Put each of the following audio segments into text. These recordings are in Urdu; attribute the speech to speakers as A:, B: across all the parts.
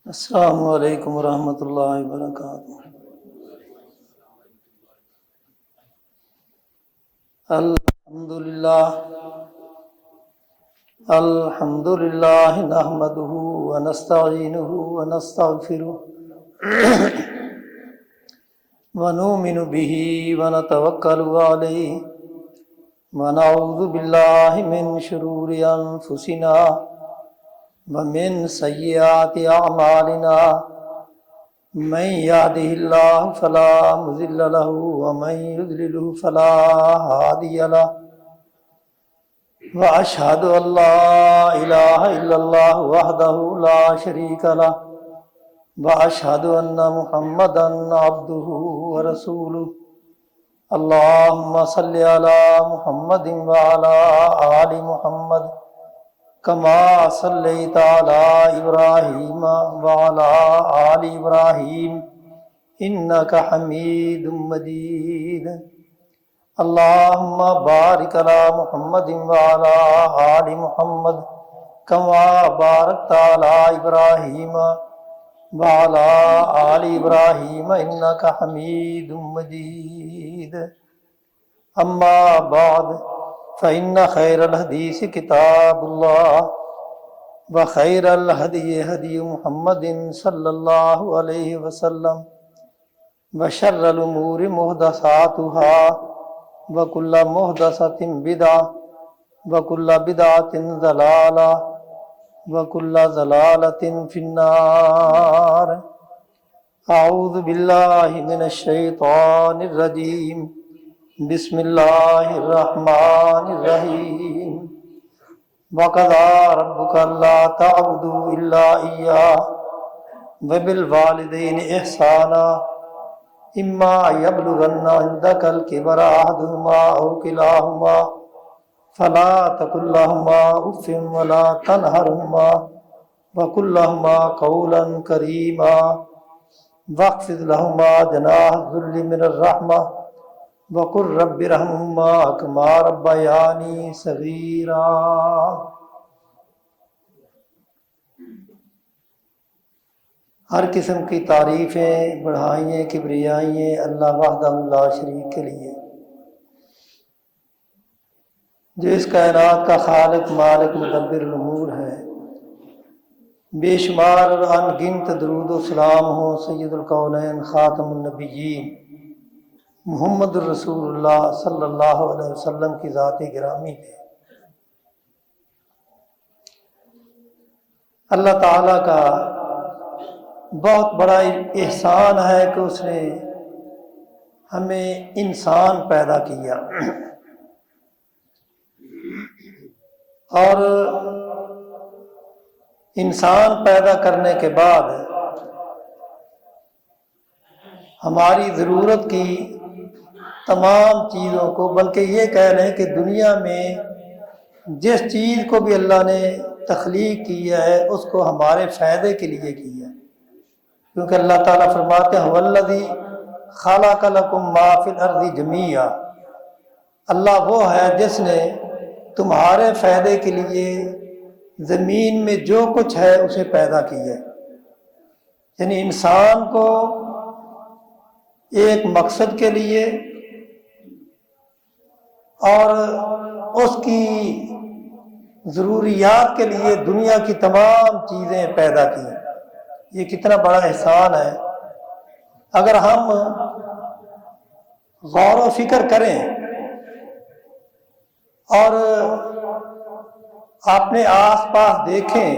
A: السلام علیکم ورحمۃ اللہ وبرکاتہ۔ الحمد للہ نحمدہ ونستعینہ ونستغفرہ ونؤمن بہ ونتوکل علیہ ونعوذ باللہ من شرور انفسنا ومن سیئات اعمالنا من يهده الله فلا مضل له ومن يضلل فلا هادي له واشهد ان لا اله الا الله وحده لا شريك له واشهد ان محمدا عبده ورسوله اللهم صل على محمد وعلى آل محمد كما صليت على إبراهيم وعلى آل إبراهيم إنك حميد مجيد اللهم بارك على محمد وعلى آل محمد كما باركت على إبراهيم وعلى آل إبراهيم إنك حميد مجيد أما بعد فإن خير الحديث كتاب الله وخير الهدي هدي محمد صلى الله عليه وسلم وشر الأمور محدثاتها وكل محدثة بدعة وكل بدعة ضلالة وكل ضلالة في النار أعوذ بالله من الشيطان الرجيم بسم اللہ الرحمن الرحیم وقضى ربك الا تعبدوا الا اياه وبالوالدين احسانا اما يبلغن عندك الكبر احدهما او كلاهما فلا تقل لهما اف ولا تنهرهما وقل لهما قولا كريما واخفض لهما جناح الذل من الرحمة وقل رب ارحمهما كما ربياني صغيرا۔ ہر قسم کی تعریفیں، بڑھائیں، کبریائیں اللہ وحدہ لا شریک کے لیے، جو اس کائنات کا خالق، مالک، مدبر الامور ہے۔ بے شمار اور ان گنت درود و سلام ہوں سید الکونین خاتم النبیین محمد الرسول اللہ صلی اللہ علیہ وسلم کی ذات گرامی ہے۔ اللہ تعالیٰ کا بہت بڑا احسان ہے کہ اس نے ہمیں انسان پیدا کیا، اور انسان پیدا کرنے کے بعد ہماری ضرورت کی تمام چیزوں کو، بلکہ یہ کہہ لیں کہ دنیا میں جس چیز کو بھی اللہ نے تخلیق کیا ہے اس کو ہمارے فائدے کے لیے کیا ہے، کیونکہ اللہ تعالیٰ فرماتے ہیں وَالَّذِي خَلَقَ لَكُم مَّا فِي الْأَرْضِ جَمِيعًا، اللہ وہ ہے جس نے تمہارے فائدے کے لیے زمین میں جو کچھ ہے اسے پیدا کیا ہے۔ یعنی انسان کو ایک مقصد کے لیے اور اس کی ضروریات کے لیے دنیا کی تمام چیزیں پیدا کی۔ یہ کتنا بڑا احسان ہے۔ اگر ہم غور و فکر کریں اور اپنے آس پاس دیکھیں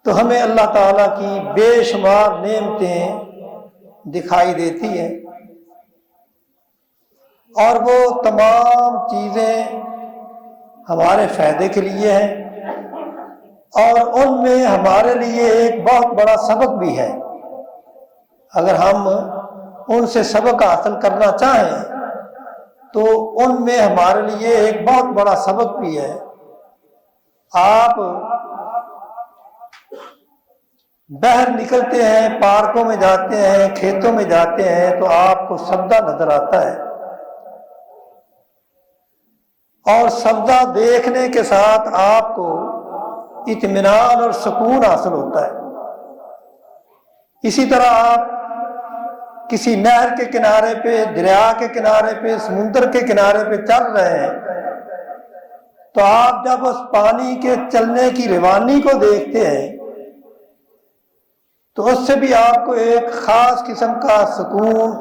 A: تو ہمیں اللہ تعالیٰ کی بے شمار نعمتیں دکھائی دیتی ہیں، اور وہ تمام چیزیں ہمارے فائدے کے لیے ہیں، اور ان میں ہمارے لیے ایک بہت بڑا سبق بھی ہے۔ اگر ہم ان سے سبق حاصل کرنا چاہیں تو ان میں ہمارے لیے ایک بہت بڑا سبق بھی ہے۔ آپ باہر نکلتے ہیں، پارکوں میں جاتے ہیں، کھیتوں میں جاتے ہیں تو آپ کو سبزہ نظر آتا ہے، اور سبزہ دیکھنے کے ساتھ آپ کو اطمینان اور سکون حاصل ہوتا ہے۔ اسی طرح آپ کسی نہر کے کنارے پہ، دریا کے کنارے پہ، سمندر کے کنارے پہ چل رہے ہیں تو آپ جب اس پانی کے چلنے کی روانی کو دیکھتے ہیں تو اس سے بھی آپ کو ایک خاص قسم کا سکون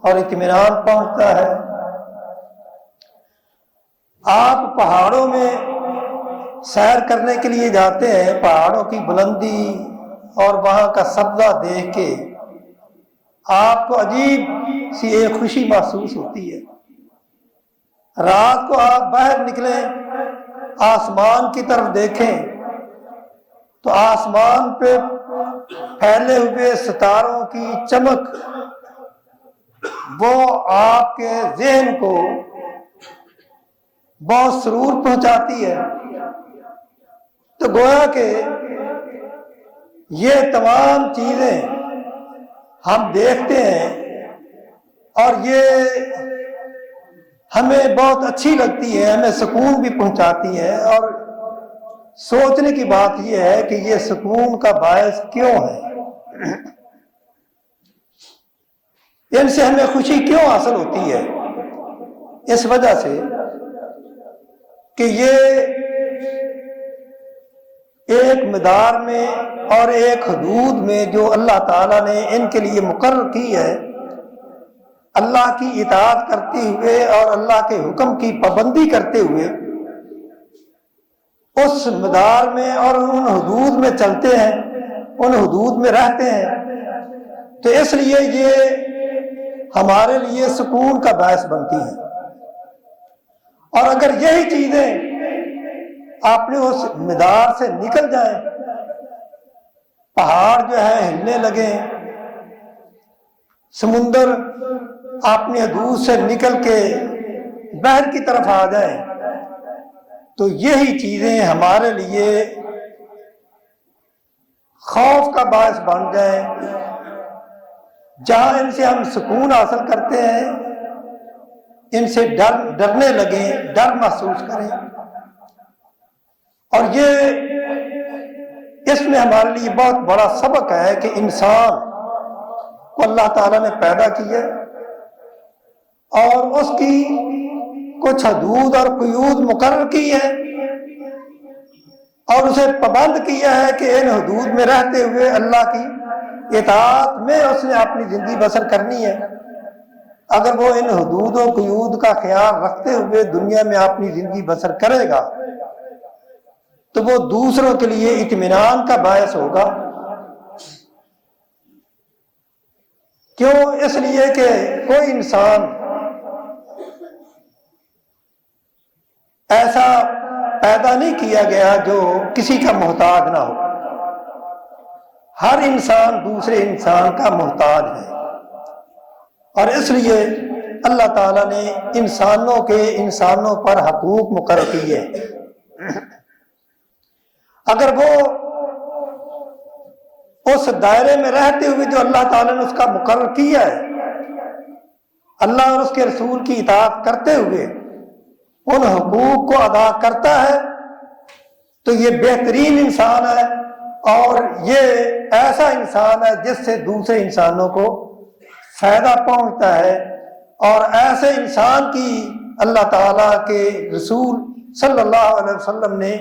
A: اور اطمینان پہنچتا ہے۔ آپ پہاڑوں میں سیر کرنے کے لیے جاتے ہیں، پہاڑوں کی بلندی اور وہاں کا سبزہ دیکھ کے آپ کو عجیب سی ایک خوشی محسوس ہوتی ہے۔ رات کو آپ باہر نکلیں، آسمان کی طرف دیکھیں تو آسمان پہ پھیلے ہوئے ستاروں کی چمک وہ آپ کے ذہن کو بہت سرور پہنچاتی ہے۔ تو گویا کہ یہ تمام چیزیں ہم دیکھتے ہیں اور یہ ہمیں بہت اچھی لگتی ہے، ہمیں سکون بھی پہنچاتی ہے، اور سوچنے کی بات یہ ہے کہ یہ سکون کا باعث کیوں ہے، ان سے ہمیں خوشی کیوں حاصل ہوتی ہے؟ اس وجہ سے کہ یہ ایک مقدار میں اور ایک حدود میں جو اللہ تعالیٰ نے ان کے لیے مقرر کی ہے، اللہ کی اطاعت کرتے ہوئے اور اللہ کے حکم کی پابندی کرتے ہوئے اس مقدار میں اور ان حدود میں چلتے ہیں، ان حدود میں رہتے ہیں، تو اس لیے یہ ہمارے لیے سکون کا باعث بنتی ہیں۔ اور اگر یہی چیزیں اپنے اس مقدار سے نکل جائیں، پہاڑ جو ہے ہلنے لگیں، سمندر اپنی حدود سے نکل کے بحر کی طرف آ جائیں، تو یہی چیزیں ہمارے لیے خوف کا باعث بن جائیں۔ جہاں ان سے ہم سکون حاصل کرتے ہیں، ان سے ڈرنے لگیں، ڈر محسوس کریں، اور یہ اس میں ہمارے لیے بہت بڑا سبق ہے کہ انسان کو اللہ تعالیٰ نے پیدا کیا اور اس کی کچھ حدود اور قیود مقرر کی ہے اور اسے پابند کیا ہے کہ ان حدود میں رہتے ہوئے اللہ کی اطاعت میں اس نے اپنی زندگی بسر کرنی ہے۔ اگر وہ ان حدود و قیود کا خیال رکھتے ہوئے دنیا میں اپنی زندگی بسر کرے گا تو وہ دوسروں کے لیے اطمینان کا باعث ہوگا۔ کیوں؟ اس لیے کہ کوئی انسان ایسا پیدا نہیں کیا گیا جو کسی کا محتاج نہ ہو۔ ہر انسان دوسرے انسان کا محتاج ہے، اور اس لیے اللہ تعالیٰ نے انسانوں پر حقوق مقرر کیے۔ اگر وہ اس دائرے میں رہتے ہوئے جو اللہ تعالیٰ نے اس کا مقرر کیا ہے، اللہ اور اس کے رسول کی اطاعت کرتے ہوئے ان حقوق کو ادا کرتا ہے، تو یہ بہترین انسان ہے، اور یہ ایسا انسان ہے جس سے دوسرے انسانوں کو فائدہ پہنچتا ہے۔ اور ایسے انسان کی اللہ تعالیٰ کے رسول صلی اللہ علیہ وسلم نے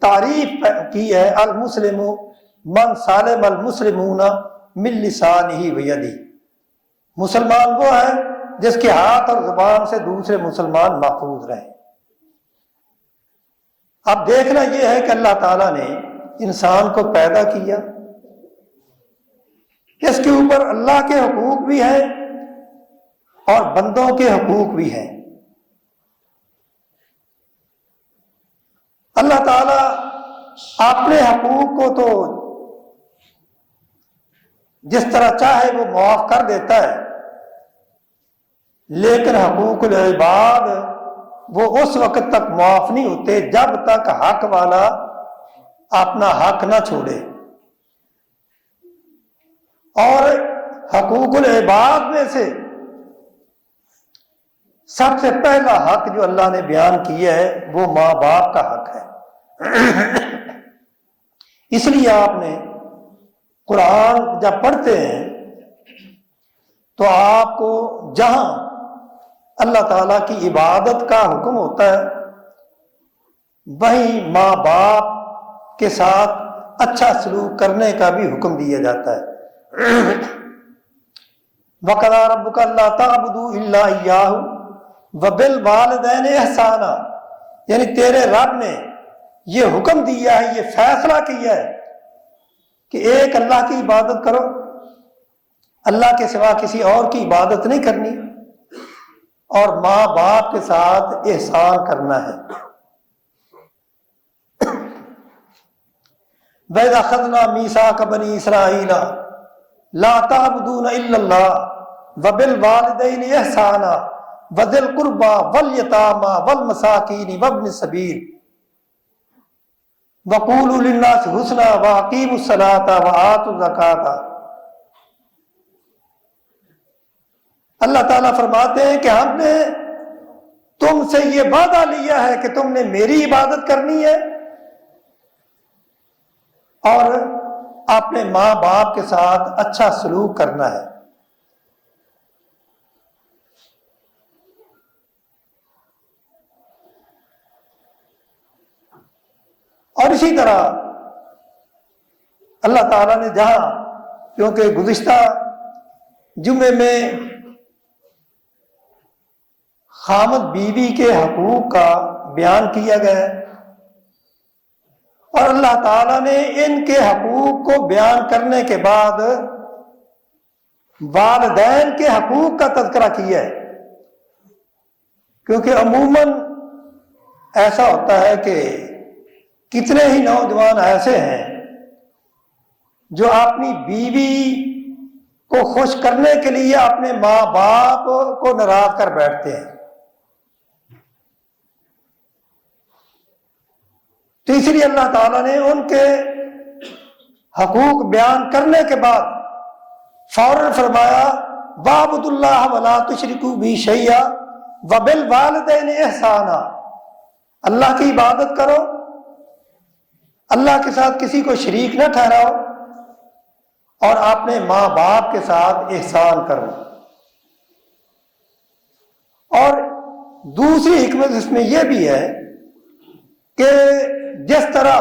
A: تعریف کی ہے، المسلم من سالم المسلمون من لسانہ ویدہ، مسلمان وہ ہے جس کے ہاتھ اور زبان سے دوسرے مسلمان محفوظ رہیں۔ اب دیکھنا یہ ہے کہ اللہ تعالیٰ نے انسان کو پیدا کیا، اس کے اوپر اللہ کے حقوق بھی ہیں اور بندوں کے حقوق بھی ہیں۔ اللہ تعالیٰ اپنے حقوق کو تو جس طرح چاہے وہ معاف کر دیتا ہے، لیکن حقوق العباد وہ اس وقت تک معاف نہیں ہوتے جب تک حق والا اپنا حق نہ چھوڑے۔ اور حقوق العباد میں سے سب سے پہلا حق جو اللہ نے بیان کیا ہے وہ ماں باپ کا حق ہے۔ اس لیے آپ نے قرآن جب پڑھتے ہیں تو آپ کو جہاں اللہ تعالیٰ کی عبادت کا حکم ہوتا ہے وہیں ماں باپ کے ساتھ اچھا سلوک کرنے کا بھی حکم دیا جاتا ہے۔ وَقَضَىٰ رَبُّكَ أَلَّا تَعْبُدُوا إِلَّا إِيَّاهُ وَبِالْوَالِدَيْنِ إِحْسَانًا، یعنی تیرے رب نے یہ حکم دیا ہے، یہ فیصلہ کیا ہے کہ ایک اللہ کی عبادت کرو، اللہ کے سوا کسی اور کی عبادت نہیں کرنی، اور ماں باپ کے ساتھ احسان کرنا ہے۔ وَإِذْ أَخَذْنَا مِيثَاقَ بَنِي إِسْرَائِيلَ لَا تَعْبُدُونَ إِلَّا اللَّهَ وَبِالْوَالِدَيْنِ إِحْسَانًا وَذِي الْقُرْبَىٰ وَالْيَتَامَىٰ وَالْمَسَاكِينِ وَابْنِ السَّبِيلِ وَقُولُوا لِلنَّاسِ حُسْنًا وَأَقِيمُوا الصَّلَاةَ وَآتُوا الزَّكَاةَ۔ اللہ تعالیٰ فرماتے ہیں کہ ہم نے تم سے یہ وعدہ لیا ہے کہ تم نے میری عبادت کرنی ہے اور اپنے ماں باپ کے ساتھ اچھا سلوک کرنا ہے۔ اور اسی طرح اللہ تعالیٰ نے جہاں، کیونکہ گزشتہ جمعے میں خامد بیوی کے حقوق کا بیان کیا گیا ہے، اور اللہ تعالیٰ نے ان کے حقوق کو بیان کرنے کے بعد والدین کے حقوق کا تذکرہ کیا ہے، کیونکہ عموماً ایسا ہوتا ہے کہ کتنے ہی نوجوان ایسے ہیں جو اپنی بیوی کو خوش کرنے کے لیے اپنے ماں باپ کو ناراض کر بیٹھتے ہیں۔ تو اس لیے اللہ تعالیٰ نے ان کے حقوق بیان کرنے کے بعد فوراً فرمایا وَاعْبُدُوا اللَّهَ وَلَا تُشْرِكُوا بِهِ شَيْئًا وَبِالْوَالِدَيْنِ إِحْسَانًا، اللہ کی عبادت کرو، اللہ کے ساتھ کسی کو شریک نہ ٹھہراؤ، اور اپنے ماں باپ کے ساتھ احسان کرو۔ اور دوسری حکمت اس میں یہ بھی ہے کہ جس طرح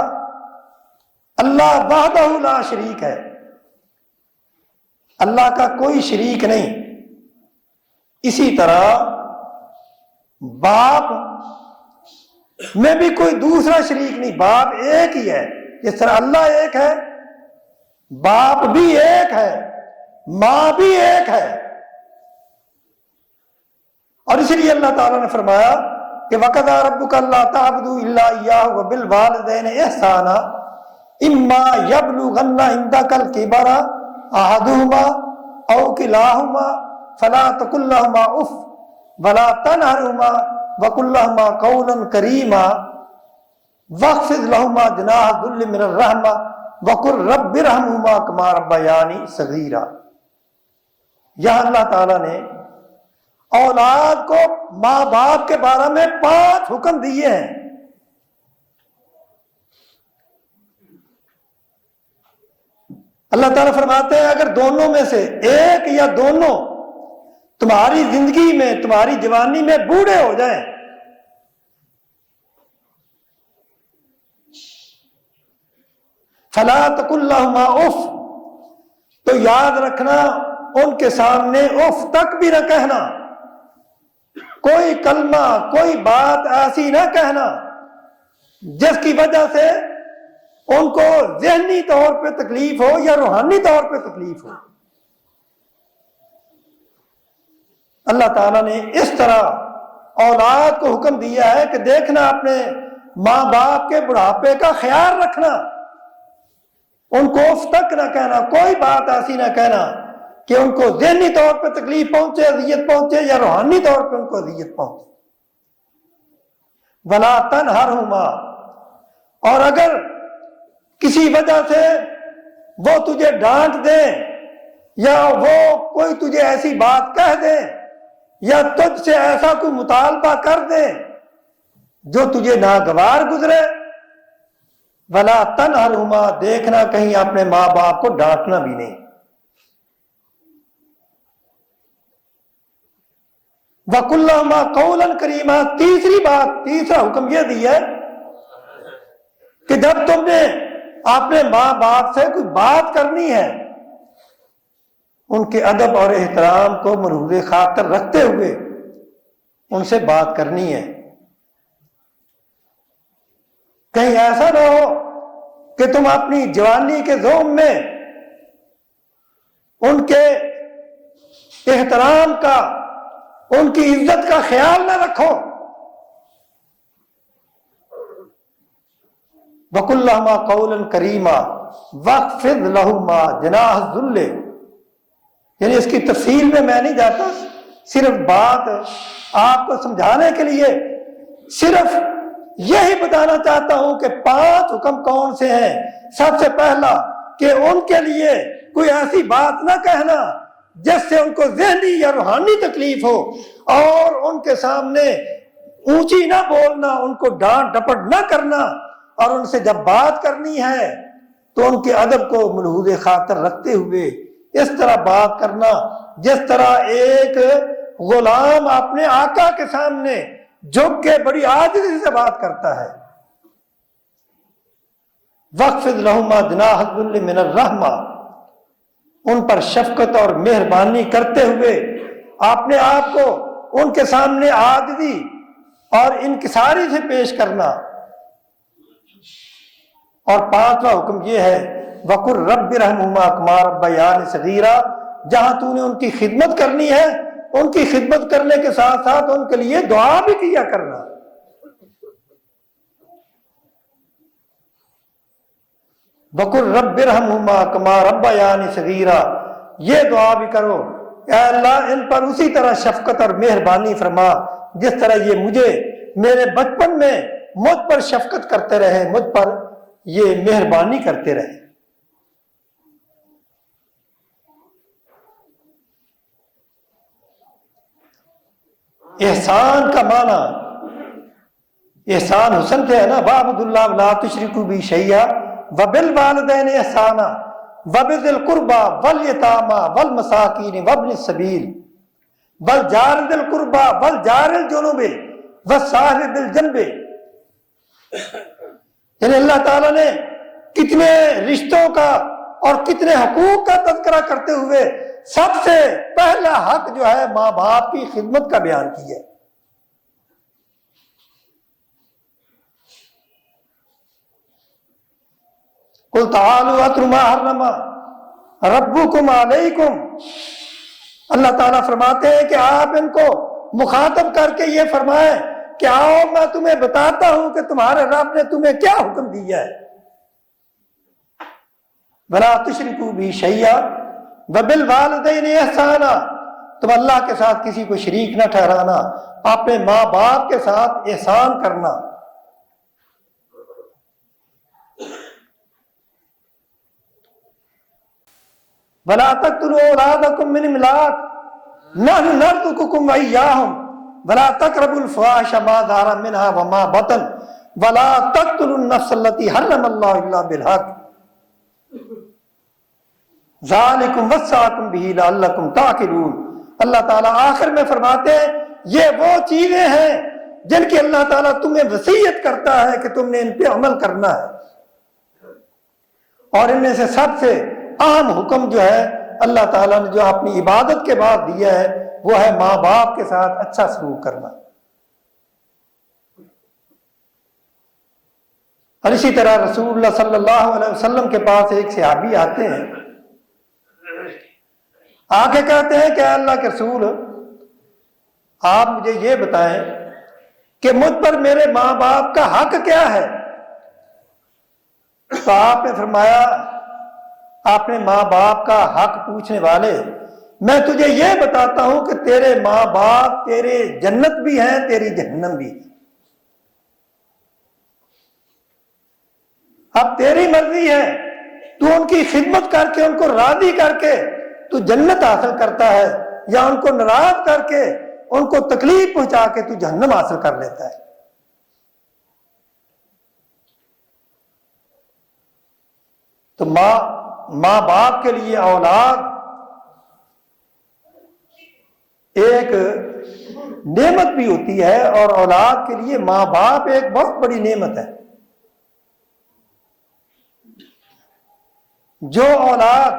A: اللہ وحدہ لا شریک ہے، اللہ کا کوئی شریک نہیں، اسی طرح باپ میں بھی کوئی دوسرا شریک نہیں، باپ ایک ہی ہے۔ جس طرح اللہ ایک ہے، باپ بھی ایک ہے، ماں بھی ایک ہے۔ اور اسی لیے اللہ تعالیٰ نے فرمایا کہ وَقَضَىٰ رَبُّكَ أَلَّا تَعْبُدُوا إِلَّا إِيَّاهُ وَبِالْوَالِدَيْنِ إِحْسَانًا إِمَّا يَبْلُغَنَّ عِندَكَ الْكِبَرَ أَحَدُهُمَا أَوْ كِلَاهُمَا فَلَا تَقُل لَّهُمَا أُفٍّ وَلَا تَنْهَرْهُمَا وَقُل لَّهُمَا قَوْلًا كَرِيمًا وَاخْفِضْ لَهُمَا جَنَاحَ الذُّلِّ مِنَ الرَّحْمَةِ وَقُل رَّبِّ ارْحَمْهُمَا كَمَا رَبَّيَانِي صَغِيرًا۔ یہاں اللہ تعالیٰ نے اولاد کو ماں باپ کے بارے میں 5 حکم دیے ہیں۔ اللہ تعالیٰ فرماتے ہیں اگر دونوں میں سے ایک یا دونوں تمہاری زندگی میں، تمہاری جوانی میں بوڑھے ہو جائیں فَلَا تَقُل لَّهُمَا أُفٍّ، تو یاد رکھنا ان کے سامنے اف تک بھی نہ کہنا، کوئی کلمہ، کوئی بات ایسی نہ کہنا جس کی وجہ سے ان کو ذہنی طور پہ تکلیف ہو یا روحانی طور پہ تکلیف ہو۔ اللہ تعالیٰ نے اس طرح اولاد کو حکم دیا ہے کہ دیکھنا، اپنے ماں باپ کے بڑھاپے کا خیال رکھنا، ان کو اف تک نہ کہنا، کوئی بات ایسی نہ کہنا کہ ان کو ذہنی طور پہ تکلیف پہنچے، اذیت پہنچے، یا روحانی طور پہ ان کو اذیت پہنچے۔ وَلَا تَنْهَرْهُمَا، اور اگر کسی وجہ سے وہ تجھے ڈانٹ دیں یا وہ کوئی تجھے ایسی بات کہہ دیں یا تجھ سے ایسا کوئی مطالبہ کر دیں جو تجھے ناگوار گزرے، ولا تنہرہما، دیکھنا کہیں اپنے ماں باپ کو ڈانٹنا بھی نہیں. وَقُلْ لَهُمَا قَوْلًا كَرِيمًا، تیسری بات، تیسرا حکم یہ دیا ہے کہ جب تم نے اپنے ماں باپ سے کوئی بات کرنی ہے، ان کے ادب اور احترام کو ملحوظ خاطر رکھتے ہوئے ان سے بات کرنی ہے. کہیں ایسا نہ ہو کہ تم اپنی جوانی کے ذوم میں ان کے احترام کا، ان کی عزت کا خیال نہ رکھو. وَقُلْ لَهُمَا قَوْلًا كَرِيمًا وَاخْفِضْ لَهُمَا جَنَاحَ الذُّلِّ. یعنی اس کی تفصیل میں نہیں جاتا، صرف بات آپ کو سمجھانے کے لیے صرف یہی بتانا چاہتا ہوں کہ 5 حکم کون سے ہیں. سب سے پہلا کہ ان کے لیے کوئی ایسی بات نہ کہنا جس سے ان کو ذہنی یا روحانی تکلیف ہو، اور ان کے سامنے اونچی نہ بولنا، ان کو ڈانٹ ڈپٹ نہ کرنا، اور ان سے جب بات کرنی ہے تو ان کے ادب کو ملحوظ خاطر رکھتے ہوئے اس طرح بات کرنا جس طرح ایک غلام اپنے آقا کے سامنے جھک کے بڑی عاجزی سے بات کرتا ہے. وَاخْفِضْ لَهُمَا جَنَاحَ الذُّلِّ مِنَ الرَّحْمَةِ، ان پر شفقت اور مہربانی کرتے ہوئے اپنے آپ کو ان کے سامنے عاجزی اور انکساری سے پیش کرنا. اور 5واں حکم یہ ہے وَقُلْ رَبِّ ارْحَمْهُمَا كَمَا رَبَّيَانِي صَغِيرًا، جہاں تو نے ان کی خدمت کرنی ہے، ان کی خدمت کرنے کے ساتھ ساتھ ان کے لیے دعا بھی کیا کرنا. وَقُلْ رَبِّ ارْحَمْهُمَا كَمَا رَبَّيَانِي صَغِيرًا، یہ دعا بھی کرو اے اللہ ان پر اسی طرح شفقت اور مہربانی فرما جس طرح یہ مجھے میرے بچپن میں مجھ پر شفقت کرتے رہے، مجھ پر یہ مہربانی کرتے رہے. احسان کا معنی، احسان حسن سے ہے نا، وَاعْبُدُوا اللَّهَ وَلَا تُشْرِكُوا بِهِ شَيْئًا وَبِالْوَالِدَيْنِ إِحْسَانًا وَبِذِي الْقُرْبَى وَالْيَتَامَى وَالْمَسَاكِينِ وَابْنِ السَّبِيلِ وَالْجَارِ ذِي الْقُرْبَى وَالْجَارِ الْجُنُبِ وَالصَّاحِبِ بِالْجَنبِ. یعنی اللہ تعالیٰ نے کتنے رشتوں کا اور کتنے حقوق کا تذکرہ کرتے ہوئے سب سے پہلا حق جو ہے ماں باپ کی خدمت کا بیان کیا ہے. قُلْ تَعَالُوا أَتْلُ مَا حَرَّمَ رَبُّكُمْ عَلَيْكُمْ. اللہ تعالیٰ فرماتے ہیں کہ آپ ان کو مخاطب کر کے یہ فرمائیں کہ آؤ میں تمہیں بتاتا ہوں کہ تمہارے رب نے تمہیں کیا حکم دیا ہے. وَلَا تُشْرِكُوا بِهِ شَيْئًا وَبِالْوَالِدَيْنِ إِحْسَانًا، تم اللہ کے ساتھ کسی کو شریک نہ ٹھہرانا، اپنے ماں باپ کے ساتھ احسان کرنا. وَلَا تَقْتُلُوا أَوْلَادَكُم مِّنْ إِمْلَاقٍ نَحْنُ نَرْزُقُكُمْ وَإِيَّاهُمْ وَلَا تَقْرَبُوا الْفَوَاحِشَ مَا ظَهَرَ مِنْهَا وَمَا بَطَنَ وَلَا تَقْتُلُوا النَّفْسَ الَّتِي حَرَّمَ اللَّهُ إِلَّا بِالْحَقِّ ذَلِكُمْ وَصَّاكُمْ بِهِ لَعَلَّكُمْ تَعْقِلُونَ. اللہ تعالیٰ آخر میں فرماتے ہیں یہ وہ چیزیں ہیں جن کی اللہ تعالیٰ تمہیں وصیت کرتا ہے کہ تم نے ان پہ عمل کرنا ہے. اور ان میں سے سب سے اہم حکم جو ہے اللہ تعالیٰ نے جو اپنی عبادت کے بعد دیا ہے وہ ہے ماں باپ کے ساتھ اچھا سلوک کرنا. اور اسی طرح رسول اللہ صلی اللہ علیہ وسلم کے پاس ایک صحابی آتے ہیں، آ کے کہتے ہیں کہ اللہ کے رسول آپ مجھے یہ بتائیں کہ مجھ پر میرے ماں باپ کا حق کیا ہے. تو آپ نے فرمایا آپ نے ماں باپ کا حق پوچھنے والے میں تجھے یہ بتاتا ہوں کہ تیرے ماں باپ تیرے جنت بھی ہیں تیری جہنم بھی. اب تیری مرضی ہے، تو ان کی خدمت کر کے ان کو راضی کر کے تو جنت حاصل کرتا ہے یا ان کو ناراض کر کے ان کو تکلیف پہنچا کے تو جہنم حاصل کر لیتا ہے. تو ماں باپ کے لیے اولاد ایک نعمت بھی ہوتی ہے، اور اولاد کے لیے ماں باپ ایک بہت بڑی نعمت ہے۔ جو اولاد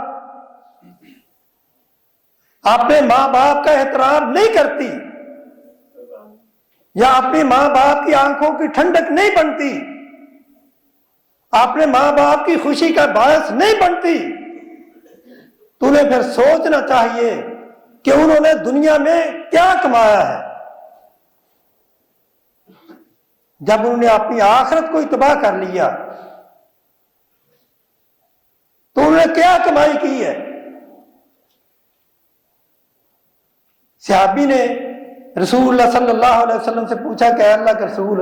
A: اپنے ماں باپ کا احترام نہیں کرتی، یا اپنے ماں باپ کی آنکھوں کی ٹھنڈک نہیں بنتی، اپنے ماں باپ کی خوشی کا باعث نہیں بنتی، تو انہیں پھر سوچنا چاہیے کہ انہوں نے دنیا میں کیا کمایا ہے۔ جب انہوں نے اپنی آخرت کو تباہ کر لیا تو انہوں نے کیا کمائی کی ہے۔ صحابی نے رسول اللہ صلی اللہ علیہ وسلم سے پوچھا کہ اے اللہ کے رسول،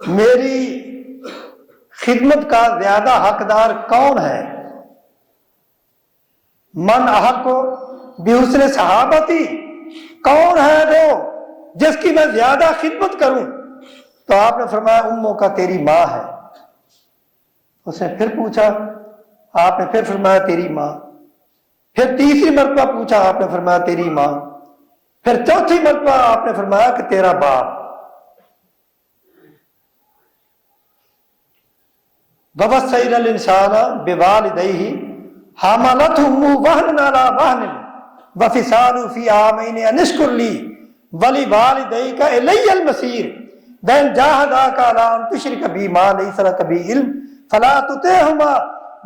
A: میری خدمت کا زیادہ حقدار کون ہے؟ من احق بحسن صحابتی، کون ہے وہ جس کی میں زیادہ خدمت کروں؟ تو آپ نے فرمایا اموں کا، تیری ماں ہے۔ اس نے پھر پوچھا، آپ نے پھر فرمایا تیری ماں۔ پھر تیسری مرتبہ پوچھا، آپ نے فرمایا تیری ماں۔ پھر چوتھی مرتبہ آپ نے فرمایا کہ تیرا باپ۔ وَوَصَّيْنَا الْإِنسَانَ بِوَالِدَيْهِ حَمَلَتْهُ أُمُّهُ وَهْنًا عَلَىٰ وَهْنٍ وَفِصَالُهُ فِي عَامَيْنِ أَنِ اشْكُرْ لِي وَلِوَالِدَيْكَ إِلَيَّ الْمَصِيرُ وَإِنْ جَاهَدَاكَ عَلَىٰ أَن تُشْرِكَ بِي مَا لَيْسَ لَكَ بِهِ عِلْمٌ فَلَا تُطِعْهُمَا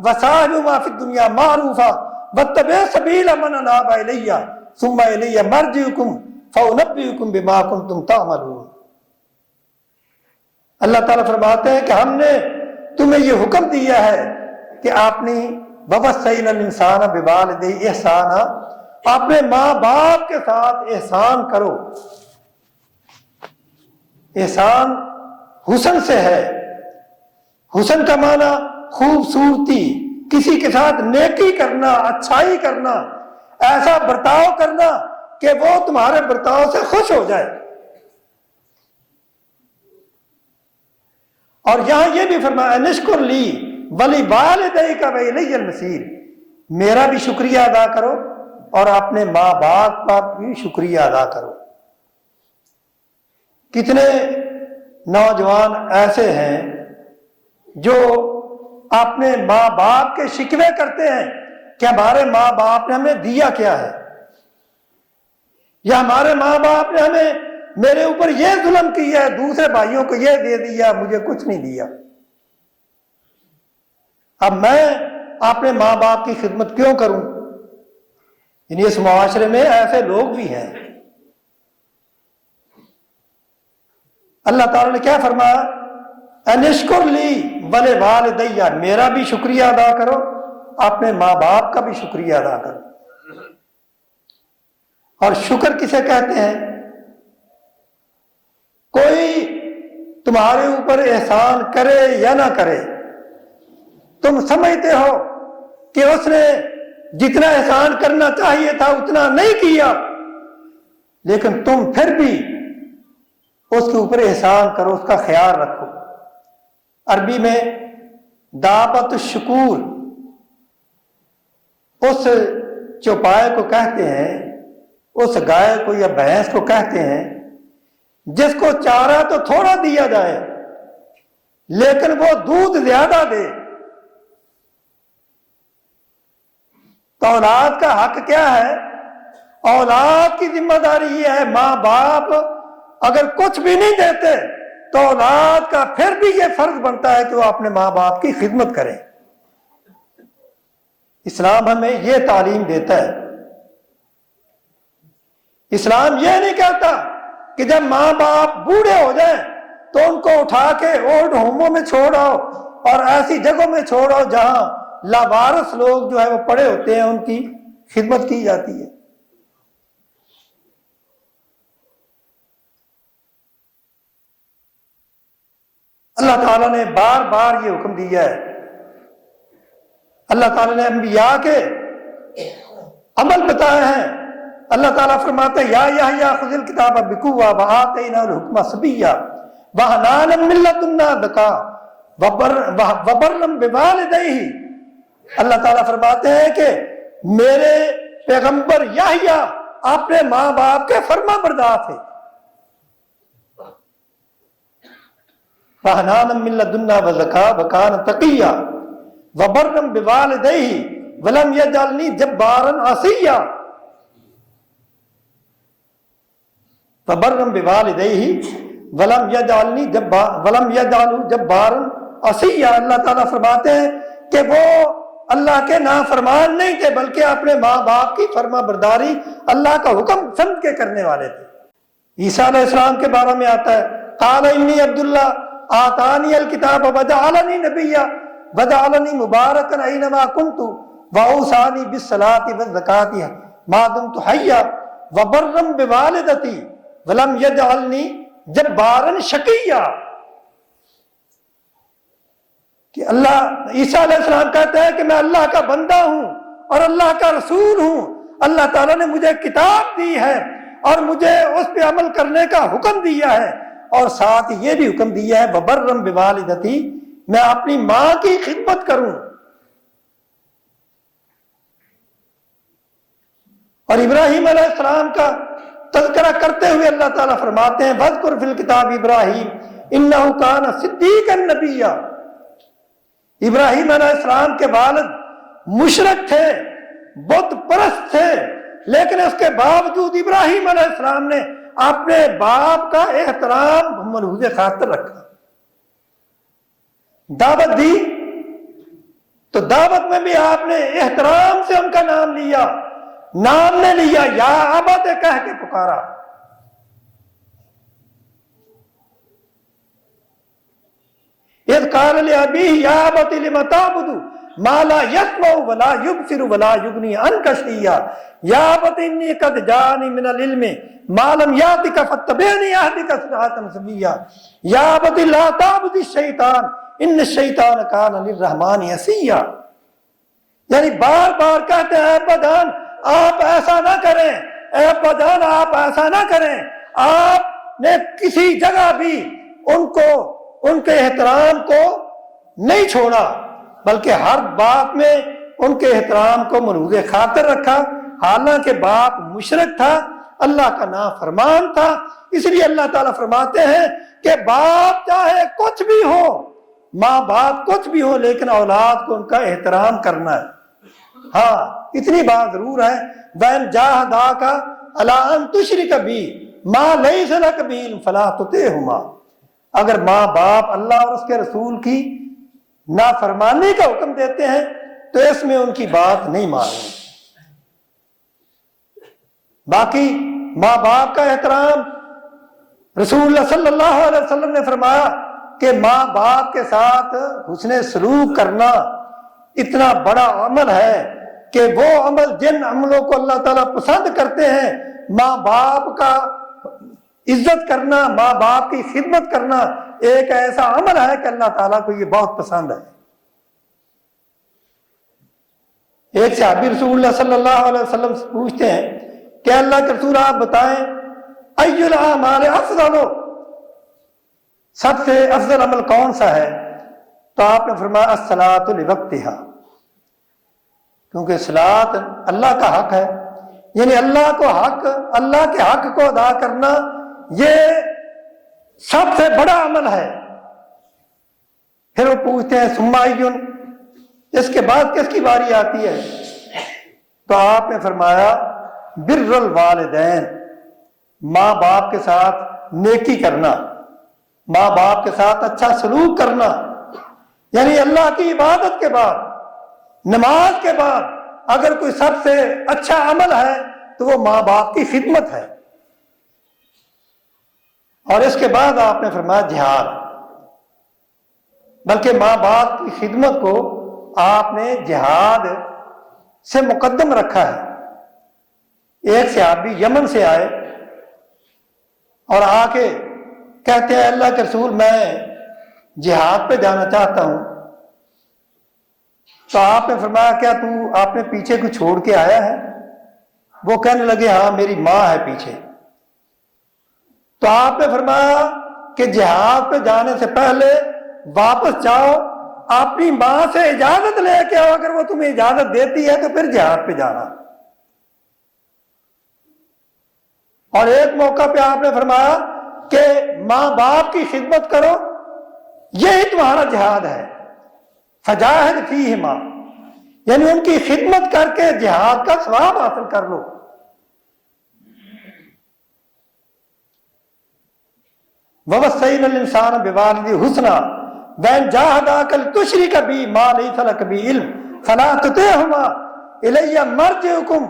A: وَصَاحِبْهُمَا فِي الدُّنْيَا مَعْرُوفًا وَاتَّبِعْ سَبِيلَ مَنْ أَنَابَ إِلَيَّ ثُمَّ إِلَيَّ مَرْجِعُكُمْ فَأُنَبِّئُكُم بِمَا كُنتُمْ تَعْمَلُونَ۔ اللہ تعالیٰ فرماتے ہیں کہ ہم نے تمہیں یہ حکم دیا ہے کہ اپنی وَوَصَّيْنَا الْإِنسَانَ بِوَالِدَيْهِ إِحْسَانًا، اپنے ماں باپ کے ساتھ احسان کرو۔ احسان حسن سے ہے۔ حسن کا معنی خوبصورتی، کسی کے ساتھ نیکی کرنا، اچھائی کرنا، ایسا برتاؤ کرنا کہ وہ تمہارے برتاؤ سے خوش ہو جائے۔ اور یہاں یہ بھی فرمایا نشکر لی وَلِوَالِدَيْكَ وَإِلَيَّ الْمَصِيرُ، میرا بھی شکریہ ادا کرو اور اپنے ماں باپ کا بھی شکریہ ادا کرو۔ کتنے نوجوان ایسے ہیں جو اپنے ماں باپ کے شکوے کرتے ہیں کہ ہمارے ماں باپ نے ہمیں دیا کیا ہے، یا ہمارے ماں باپ نے ہمیں میرے اوپر یہ ظلم کیا ہے، دوسرے بھائیوں کو یہ دے دیا، مجھے کچھ نہیں دیا۔ اب میں اپنے ماں باپ کی خدمت کیوں کروں؟ یعنی اس معاشرے میں ایسے لوگ بھی ہیں۔ اللہ تعالیٰ نے کیا فرمایا؟ انشکر لی وَلِوَالِدَيَّ، میرا بھی شکریہ ادا کرو، اپنے ماں باپ کا بھی شکریہ ادا کرو۔ اور شکر کسے کہتے ہیں؟ کوئی تمہارے اوپر احسان کرے یا نہ کرے، تم سمجھتے ہو کہ اس نے جتنا احسان کرنا چاہیے تھا اتنا نہیں کیا، لیکن تم پھر بھی اس کے اوپر احسان کرو، اس کا خیال رکھو۔ عربی میں دعوت الشکور اس چوپائے کو کہتے ہیں، اس گائے کو یا بھینس کو کہتے ہیں جس کو چارہ تو تھوڑا دیا جائے لیکن وہ دودھ زیادہ دے۔ تو اولاد کا حق کیا ہے؟ اولاد کی ذمہ داری یہ ہے، ماں باپ اگر کچھ بھی نہیں دیتے تو اولاد کا پھر بھی یہ فرض بنتا ہے کہ وہ اپنے ماں باپ کی خدمت کریں۔ اسلام ہمیں یہ تعلیم دیتا ہے۔ اسلام یہ نہیں کہتا کہ جب ماں باپ بوڑھے ہو جائیں تو ان کو اٹھا کے اولڈ ہوموں میں چھوڑو اور ایسی جگہوں میں چھوڑو جہاں لاوارث لوگ جو ہے وہ پڑے ہوتے ہیں، ان کی خدمت کی جاتی ہے۔ اللہ تعالیٰ نے بار بار یہ حکم دیا ہے۔ اللہ تعالیٰ نے انبیاء کے عمل بتائے ہیں۔ اللہ تعالیٰ فرماتے ہیں یا یحییٰ خذ الکتاب بقوۃ وآتیناہ الحکم صبیا وحنانا من لدنا زکاۃ وبرم بوالدیہ، اللہ تعالیٰ فرماتے ہیں کہ میرے پیغمبر یحییٰ اپنے ماں باپ کے فرما بردار تھے. فَحَنَانًا مِن لَدُنَّا وَزَكَاةً وَكَانَ تَقِيًّا وَبَرًّا بِوَالِدَيْهِ وَلَمْ يَجْعَلْنِي جَبَّارًا عَصِيًّا. وَبَرًّا بِوَالِدَيْهِ وَلَمْ يَجْعَلْهُ جَبَّارًا عَصِيًّا. اللہ تعالیٰ فرماتے ہیں کہ وہ اللہ کے نافرمان نہیں تھے، بلکہ اپنے ماں باپ کی فرما برداری اللہ کا حکم سمجھ کے کرنے والے تھے. عیسیٰ علیہ السلام کے بارے میں آتا ہے قال انی عبداللہ آتانی الکتاب وجعلنی نبیا وجعلنی مبارکا اینما کنت واوصانی بالصلاۃ والزکاۃ ما دمت حیا وبرا بوالدتی ولم یجعلنی جبارا شقیا. کہ اللہ عیسیٰ علیہ السلام کہتے ہیں کہ میں اللہ کا بندہ ہوں اور اللہ کا رسول ہوں. اللہ تعالیٰ نے مجھے کتاب دی ہے اور مجھے اس پہ عمل کرنے کا حکم دیا ہے، اور ساتھ یہ بھی حکم دیا ہے وبرم بوالدتی، میں اپنی ماں کی خدمت کروں. اور ابراہیم علیہ السلام کا تذکرہ کرتے ہوئے اللہ تعالیٰ فرماتے ہیں وَاذْكُرْ فِي الْكِتَابِ ابراہیم اِنَّهُ كَانَ صِدِّيقًا نَبِيًّا. ابراہیم علیہ السلام کے والد مشرک تھے، بت پرست تھے، لیکن اس کے باوجود ابراہیم علیہ السلام نے اپنے باپ کا احترام ملحوظ خاطر رکھا. دعوت دی تو دعوت میں بھی آپ نے احترام سے ان کا نام لیا، نام نے لیا، یا ابت کہہ کے پکارا. اذ قال لأبيه يا أبت لم تعبد ما لا يسمع ولا يبصر ولا يغني عنك شيئا يا أبت إني قد جاءني من العلم ما لم يأتك فاتبعني أهدك صراطا سويا يا أبت لا تعبد الشيطان إن الشيطان كان للرحمن عصيا. یعنی بار بار کہتے ہیں اے ابا جان آپ ایسا نہ کریں، اے ابا جان آپ ایسا نہ کریں. آپ نے کسی جگہ بھی ان کے احترام کو نہیں چھوڑا، بلکہ ہر بات میں ان کے احترام کو ملحوظ خاطر رکھا. حالانکہ باپ مشرک تھا، اللہ کا نافرمان تھا. اس لیے اللہ تعالیٰ فرماتے ہیں کہ باپ چاہے کچھ بھی ہو، ماں باپ کچھ بھی ہو، لیکن اولاد کو ان کا احترام کرنا ہے. ہاں اتنی بات ضرور ہے وَإِنْ جَاهَدَاكَ عَلَىٰ أَن تُشْرِكَ بِي مَا لَيْسَ لَكَ بِهِ عِلْمٌ فَلَا تُطِعْهُمَا. اگر ماں باپ اللہ اور اس کے رسول کی نافرمانی کا حکم دیتے ہیں تو اس میں ان کی بات نہیں ماننی. باقی ماں باپ کا احترام رسول اللہ صلی اللہ علیہ وسلم نے فرمایا کہ ماں باپ کے ساتھ حسن سلوک کرنا اتنا بڑا عمل ہے کہ وہ عمل جن عملوں کو اللہ تعالیٰ پسند کرتے ہیں، ماں باپ کا عزت کرنا، ماں باپ کی خدمت کرنا ایک ایسا عمل ہے کہ اللہ تعالیٰ کو یہ بہت پسند ہے. ایک صحابی رسول اللہ صلی اللہ علیہ وسلم سے پوچھتے ہیں کہ اللہ کے رسول آپ بتائیں ای الاعمال افضل، سب سے افضل عمل کون سا ہے؟ تو آپ نے فرمایا الصلاۃ لوقتها، کیونکہ صلاۃ اللہ کا حق ہے. یعنی اللہ کے حق کو ادا کرنا یہ سب سے بڑا عمل ہے. پھر وہ پوچھتے ہیں ثم ایون، اس کے بعد کس کی باری آتی ہے؟ تو آپ نے فرمایا بر الوالدین، ماں باپ کے ساتھ نیکی کرنا، ماں باپ کے ساتھ اچھا سلوک کرنا. یعنی اللہ کی عبادت کے بعد، نماز کے بعد اگر کوئی سب سے اچھا عمل ہے تو وہ ماں باپ کی خدمت ہے. اور اس کے بعد آپ نے فرمایا جہاد، بلکہ ماں باپ کی خدمت کو آپ نے جہاد سے مقدم رکھا ہے. ایک صحابی یمن سے آئے اور آ کے کہتے ہیں اللہ کے رسول میں جہاد پہ جانا چاہتا ہوں. تو آپ نے فرمایا کیا تو آپ نے پیچھے کو چھوڑ کے آیا ہے؟ وہ کہنے لگے ہاں میری ماں ہے پیچھے. تو آپ نے فرمایا کہ جہاد پہ جانے سے پہلے واپس جاؤ، اپنی ماں سے اجازت لے کے آؤ، اگر وہ تمہیں اجازت دیتی ہے تو پھر جہاد پہ جانا۔ اور ایک موقع پہ آپ نے فرمایا کہ ماں باپ کی خدمت کرو، یہی تمہارا جہاد ہے، فجاہد فیہما، یعنی ان کی خدمت کر کے جہاد کا ثواب حاصل کر لو۔ وَوَصَّيْنَا الْإِنسَانَ بِوَالِدَيْهِ حُسْنًا وَإِنْ جَاهَدَاكَ لِتُشْرِكَ بِي مَا لَيْسَ لَكَ بِهِ عِلْمٌ فَلَا تُطِعْهُمَا إِلَيَّ مَرْجِعُكُمْ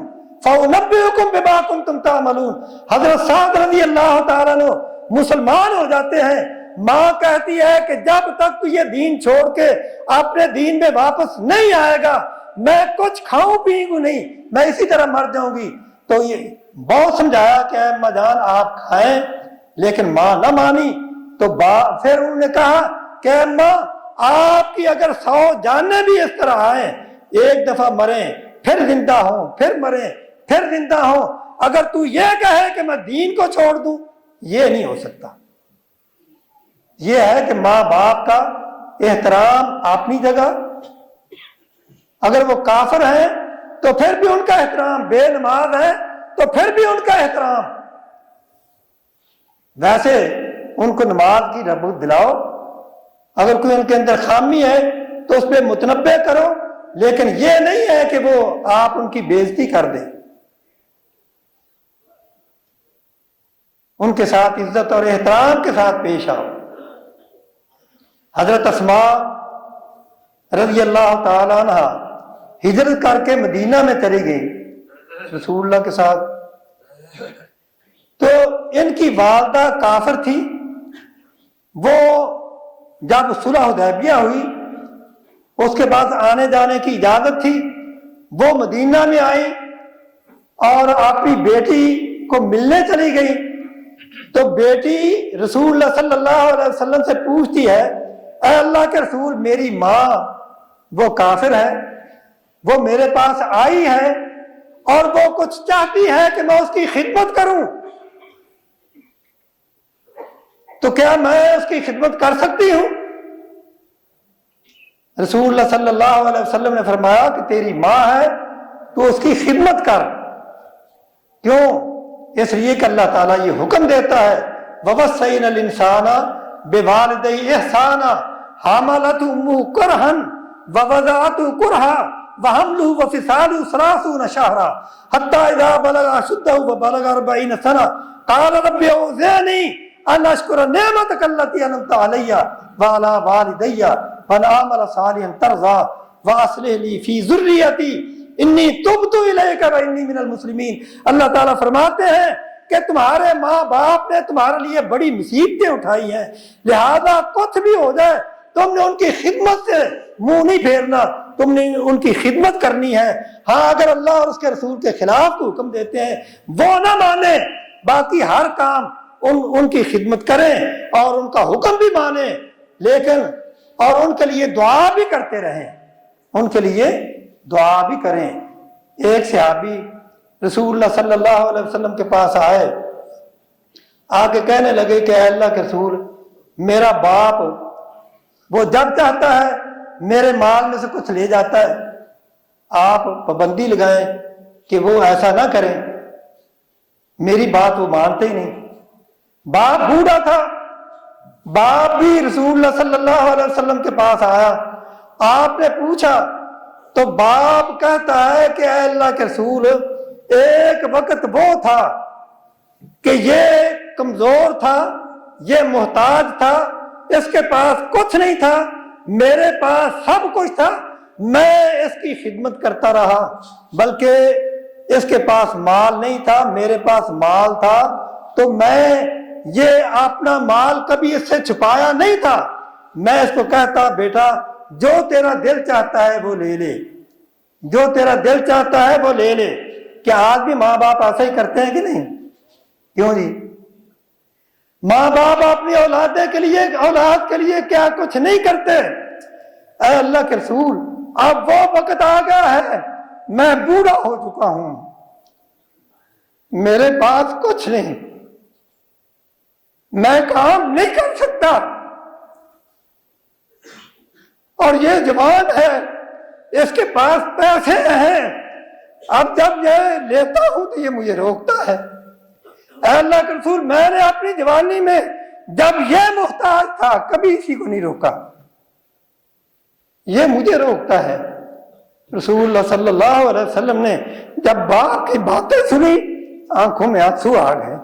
A: فَأُنَبِّئُكُمْ بِمَا كُنْتُمْ تَعْمَلُونَ۔ حضرت سعد رضی اللہ تعالیٰ عنہ مسلمان ہو جاتے ہیں، ماں کہتی ہے کہ جب تک تو یہ دین چھوڑ کے اپنے دین میں واپس نہیں آئے گا میں کچھ کھاؤں پیوں نہیں، میں اسی طرح مر جاؤں گی۔ تو یہ بہت سمجھایا کہ اے اماں جان آپ کھائیں، لیکن ماں نہ مانی۔ تو پھر انہوں نے کہا کہ اماں آپ کی اگر 100 جانیں بھی اس طرح آئیں، ایک دفعہ مریں پھر زندہ ہوں، پھر مریں پھر زندہ ہوں، اگر تو یہ کہے کہ میں دین کو چھوڑ دوں، یہ نہیں ہو سکتا۔ یہ ہے کہ ماں باپ کا احترام اپنی جگہ، اگر وہ کافر ہیں تو پھر بھی ان کا احترام، بے نماز ہے تو پھر بھی ان کا احترام۔ ویسے ان کو نماز کی رغبت دلاؤ، اگر کوئی ان کے اندر خامی ہے تو اس پہ متنبہ کرو، لیکن یہ نہیں ہے کہ وہ آپ ان کی بےعزتی کر دیں۔ ان کے ساتھ عزت اور احترام کے ساتھ پیش آؤ۔ حضرت اسماء رضی اللہ تعالی عنہ ہجرت کر کے مدینہ میں چلی گئی رسول اللہ کے ساتھ، تو ان کی والدہ کافر تھی۔ وہ جب صلح حدیبیہ ہوئی اس کے بعد آنے جانے کی اجازت تھی، وہ مدینہ میں آئی اور اپنی بیٹی کو ملنے چلی گئی، تو بیٹی رسول اللہ صلی اللہ علیہ وسلم سے پوچھتی ہے اے اللہ کے رسول میری ماں وہ کافر ہے، وہ میرے پاس آئی ہے اور وہ کچھ چاہتی ہے کہ میں اس کی خدمت کروں، تو کیا میں اس کی خدمت کر سکتی ہوں؟ رسول اللہ صلی اللہ علیہ وسلم نے فرمایا کہ تیری ماں ہے تو اس کی خدمت کر۔ کیوں؟ اس لیے کہ اللہ تعالیٰ یہ حکم دیتا ہے وَوَصَّيْنَا الْإِنسَانَ بِوَالِدَيْهِ إِحْسَانًا حَمَلَتْهُ أُمُّهُ كُرْهًا وَوَضَعَتْهُ كُرْهًا وَحَمْلُهُ وَفِصَالُهُ 30 شهرا حتى إذا بلغ أشده وبلغ 40 سنة قال رب أوزعني أن أشكر نعمتك التي أنعمت علي وعلى والدي وأن أعمل صالحا ترضاه وأصلح لي في ذريتي إني تبت إليك وإني من المسلمين۔ اللہ تعالیٰ فرماتے ہیں کہ تمہارے ماں باپ نے تمہارے لیے بڑی مصیبتیں اٹھائی ہیں، لہذا کچھ بھی ہو جائے تم نے ان کی خدمت سے منہ نہیں پھیرنا، تم نے ان کی خدمت کرنی ہے۔ ہاں اگر اللہ اور اس کے رسول کے خلاف کو حکم دیتے ہیں وہ نہ مانے، باقی ہر کام ان کی خدمت کریں اور ان کا حکم بھی مانیں، لیکن اور ان کے لیے دعا بھی کرتے رہیں، ان کے لیے دعا بھی کریں۔ ایک صحابی رسول اللہ صلی اللہ علیہ وسلم کے پاس آئے، آ کے کہنے لگے کہ اے اللہ کے رسول میرا باپ وہ جب چاہتا ہے میرے مال میں سے کچھ لے جاتا ہے، آپ پابندی لگائیں کہ وہ ایسا نہ کریں، میری بات وہ مانتے ہی نہیں۔ باپ بوڑھا تھا، باپ بھی رسول اللہ صلی اللہ علیہ وسلم کے پاس آیا، آپ نے پوچھا تو باپ کہتا ہے کہ اے اللہ کے رسول ایک وقت وہ تھا کہ یہ کمزور تھا، یہ محتاج تھا، اس کے پاس کچھ نہیں تھا، میرے پاس سب کچھ تھا، میں اس کی خدمت کرتا رہا، بلکہ اس کے پاس مال نہیں تھا، میرے پاس مال تھا، تو میں یہ اپنا مال کبھی اس سے چھپایا نہیں تھا، میں اس کو کہتا بیٹا جو تیرا دل چاہتا ہے وہ لے لے، جو تیرا دل چاہتا ہے وہ لے لے۔ کیا آج بھی ماں باپ ایسا ہی کرتے ہیں کہ نہیں؟ کیوں جی؟ ماں باپ اپنی اولاد کے لیے کیا کچھ نہیں کرتے؟ اے اللہ کے رسول اب وہ وقت آ گیا ہے، میں بوڑھا ہو چکا ہوں، میرے پاس کچھ نہیں، میں کام نہیں کر سکتا، اور یہ جوان ہے، اس کے پاس پیسے ہیں، اب جب یہ لیتا ہوں تو یہ مجھے روکتا ہے۔ اے اللہ کے رسول، میں نے اپنی جوانی میں جب یہ محتاج تھا کبھی اسی کو نہیں روکا، یہ مجھے روکتا ہے۔ رسول اللہ صلی اللہ علیہ وسلم نے جب باپ کی باتیں سنی آنکھوں میں آنسو آ گئے،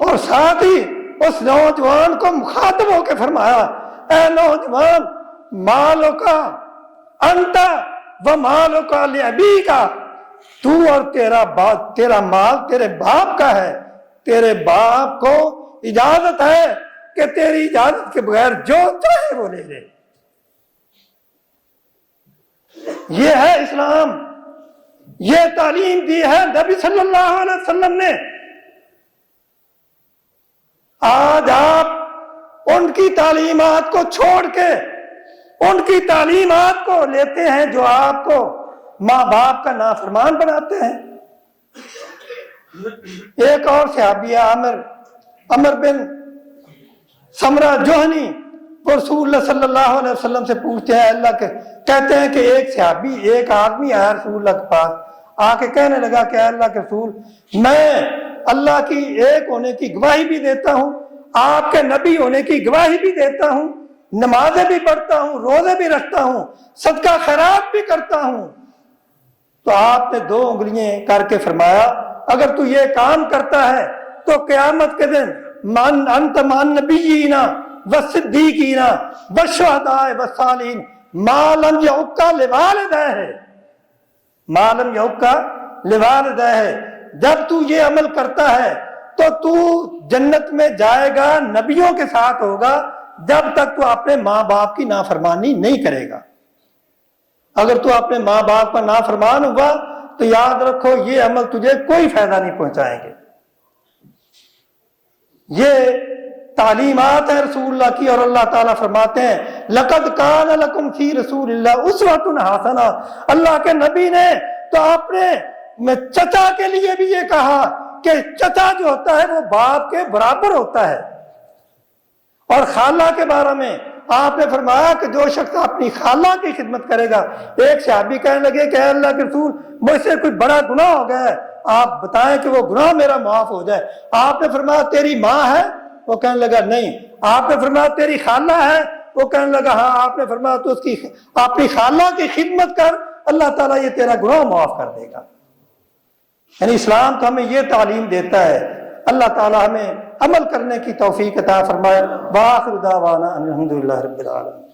A: اور ساتھ ہی اس نوجوان کو مخاطب ہو کے فرمایا، اے نوجوان، مالو کا انت و مالو کا لابی کا، تو اور تیرا مال تیرے باپ کا ہے، تیرے باپ کو اجازت ہے کہ تیری اجازت کے بغیر جو چاہے وہ لے لے۔ یہ ہے اسلام، یہ تعلیم دی ہے نبی صلی اللہ علیہ وسلم نے۔ آج آپ ان کی تعلیمات کو چھوڑ کے ان کی تعلیمات کو لیتے ہیں جو آپ کو ماں باپ کا نافرمان بناتے ہیں۔ ایک اور صحابی عمر بن سمرہ جوہنی، وہ رسول اللہ صلی اللہ علیہ وسلم سے پوچھتے ہیں، اللہ کے کہتے ہیں کہ ایک آدمی آیا رسول اللہ کے پاس، آ کے کہنے لگا کہ اللہ کے رسول، میں اللہ کی ایک ہونے کی گواہی بھی دیتا ہوں، آپ کے نبی ہونے کی گواہی بھی دیتا ہوں، نمازیں بھی پڑھتا ہوں، روزے بھی رکھتا ہوں، صدقہ خیرات بھی کرتا ہوں۔ تو آپ نے 2 انگلیاں کر کے فرمایا، اگر تو یہ کام کرتا ہے تو قیامت کے دن انت مان نبیین والصدیقین والشہداء والصالحین ما لم یعق لوالدیہ، ما لم یعق لوالدیہ، جب تو یہ عمل کرتا ہے تو جنت میں جائے گا، نبیوں کے ساتھ ہوگا، جب تک تو اپنے ماں باپ کی نافرمانی نہیں کرے گا۔ اگر تو اپنے ماں باپ کا نافرمان ہوا تو یاد رکھو یہ عمل تجھے کوئی فائدہ نہیں پہنچائیں گے۔ یہ تعلیمات ہیں رسول اللہ کی، اور اللہ تعالیٰ فرماتے ہیں لَقَدْ كَانَ لَكُمْ فِي رَسُولِ اللَّهِ أُسْوَةٌ حَسَنَةٌ، اللہ کے نبی نے تو اپنے چچا کے لیے بھی یہ کہا کہ چچا جو ہوتا ہے وہ باپ کے برابر ہوتا ہے۔ اور خالہ کے بارے میں آپ نے فرمایا کہ جو شخص اپنی خالہ کی خدمت کرے گا۔ ایک صحابی کہنے لگے کہ اے اللہ کے رسول، مجھ سے کوئی بڑا گناہ ہو گیا ہے، آپ بتائیں کہ وہ گناہ میرا معاف ہو جائے۔ آپ نے فرمایا تیری ماں ہے؟ وہ کہنے لگا نہیں۔ آپ نے فرمایا تیری خالہ ہے؟ وہ کہنے لگا ہاں۔ آپ نے فرمایا تو اس کی اپنی خالہ کی خدمت کر، اللہ تعالیٰ یہ تیرا گناہ معاف کر دے گا۔ یعنی اسلام تو ہمیں یہ تعلیم دیتا ہے۔ اللہ تعالیٰ ہمیں عمل کرنے کی توفیق عطا فرمائے۔ وآخر دعوانا ان الحمد للہ رب العالمین۔